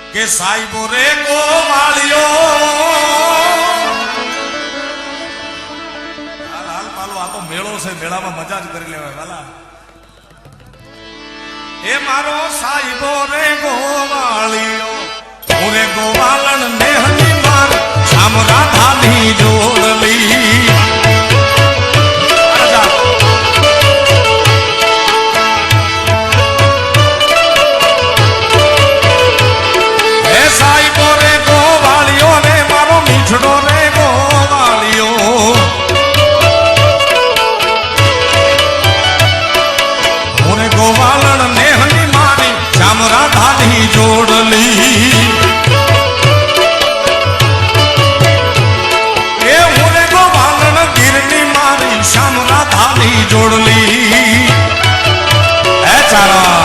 કે સાહેબો રે ગોવાળિયો હાલ હાલ પાલો આ તો મેળો છે મેળામાં મજા જ કરી લેવાય વાલા એ મારો સાહેબો રે ગોવાળિયો હું રે ગોવાળણ મેહની માર શામ રાધાની જોડલી જોડલી એ હું ગોવાલણ ગીરની મારી શ્યામ રાધાની જોડલી એ ચારા